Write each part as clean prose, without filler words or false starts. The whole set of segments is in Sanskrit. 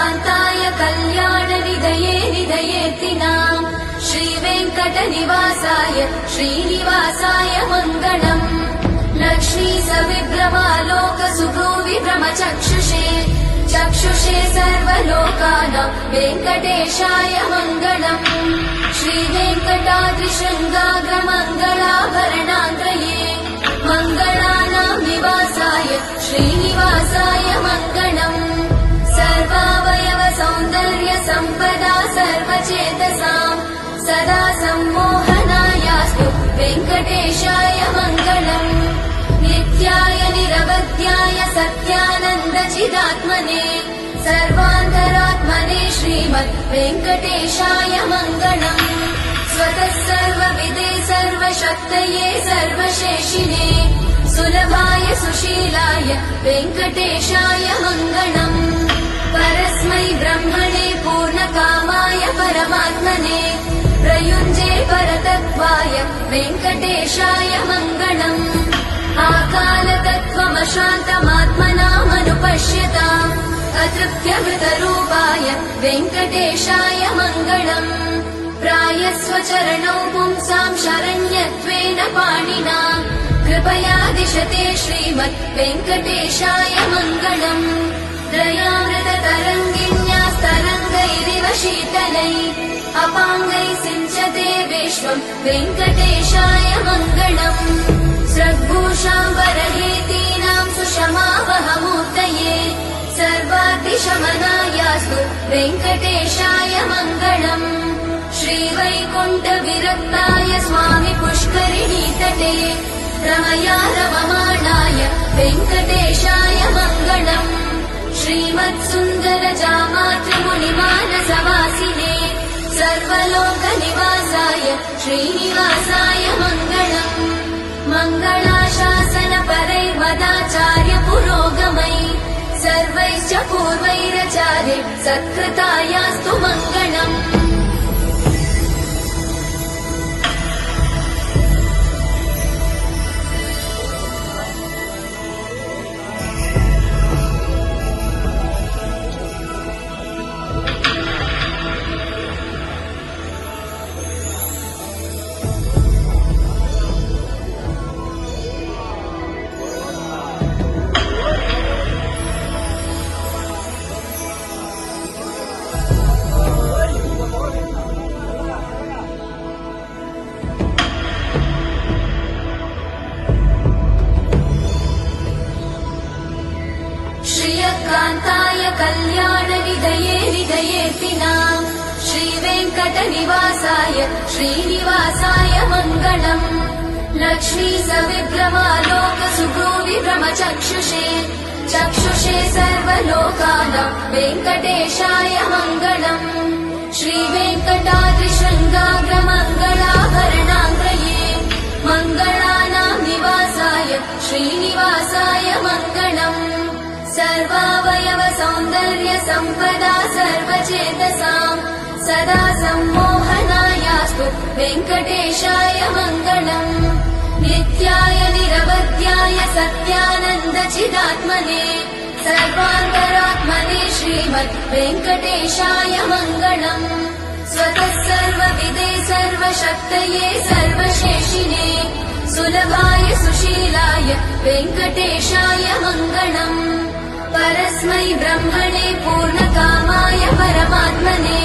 श्रियकान्ताय कल्याणनिधये निधयेऽर्थिनाम् श्रीवेङ्कटनिवासाय श्रीनिवासाय मङ्गलम् लक्ष्मी सविभ्रमालोकसुभ्रूविभ्रमचक्षुषे चक्षुषे सर्वलोकानां वेङ्कटेशाय मङ्गलम् श्रीवेङ्कटाद्रिशृङ्गाग्रमङ्गलाभरणान्त्रये मङ्गलानां निवासाय श्रीनिवासाय मङ्गलम् सर्वावयव सौन्दर्य सम्पदा सर्वचेतसाम् सदा सम्मोहनायास्तु वेङ्कटेशाय मङ्गलम् नित्याय निरवध्याय सत्यानन्दचिदात्मने सर्वान्तरात्मने श्रीमद् वेङ्कटेशाय मङ्गलम् स्वतः सर्वविदे सर्वशक्तये सर्वशेषिने सुलभाय सुशीलाय वेङ्कटेशाय मङ्गलम् परस्मै ब्रह्मणे पूर्णकामाय परमात्मने प्रयुञ्जे परतत्त्वाय वेङ्कटेशाय मङ्गलम् आकालतत्त्वमशान्तमात्मनामनुपश्यताम् अतृप्त्यमृतरूपाय वेङ्कटेशाय मङ्गलम् प्रायस्वचरणौ पुंसाम् शरण्यत्वेन पाणिना कृपया दिशते श्रीमद् वेङ्कटेशाय मङ्गलम् दयामृततरङ्गिन्यास्तरङ्गैरिव शीतलै अपाङ्गैः सिञ्चते विश्वम् वेङ्कटेशाय मङ्गलम् स्रग्भूषाम्बरहेतीनाम् सुषमावहमूर्तये सर्वातिशमनायास्तु वेङ्कटेशाय मङ्गलम् श्रीवैकुण्ठविरक्ताय स्वामि पुष्करिणीतटे रमया रममाणाय वेङ्कटेशाय मङ्गलम् श्रीमत्सुन्दरजामातृमुनिमानसवासिने सर्वलोकनिवासाय श्रीनिवासाय मङ्गलम् मङ्गलाशासनपरैर्मदाचार्य पुरोगमै सर्वैश्च पूर्वैरचार्य सत्कृतायास्तु मङ्गलम् श्रियकान्ताय कल्याणनिधये निधयेऽर्थिनाम् श्रीवेङ्कटनिवासाय श्रीनिवासाय मङ्गलम् लक्ष्मी सविभ्रमालोकसुभ्रूविभ्रमचक्षुषे चक्षुषे सर्वलोकानां वेङ्कटेशाय मङ्गलम् श्रीवेङ्कटाद्रिशृङ्गाग्रमङ्गलाभरणान्त्रये मङ्गलानां निवासाय श्रीनिवासाय मङ्गलम् सर्वावयव सौन्दर्य सम्पदा सर्वचेतसाम् सदा सम्मोहनायास्तु वेङ्कटेशाय मङ्गलम् नित्याय निरवध्याय सत्यानन्दचिदात्मने सर्वान्तरात्मने श्रीमद् वेङ्कटेशाय मङ्गलम् स्वतः सर्वविदे सर्वशक्तये सर्वशेषिने सुलभाय सुशीलाय वेङ्कटेशाय मङ्गलम् परस्मै ब्रह्मणे पूर्णकामाय परमात्मने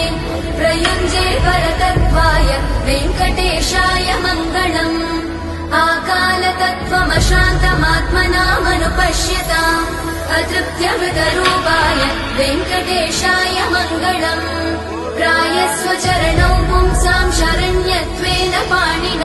प्रयुञ्जे परतत्त्वाय वेङ्कटेशाय मङ्गलम् आकालतत्त्वमशान्तमात्मनामनुपश्यताम् अतृप्त्यमृतरूपाय वेङ्कटेशाय मङ्गलम् प्रायस्वचरणौ पुंसाम् शरण्यत्वेन पाणिना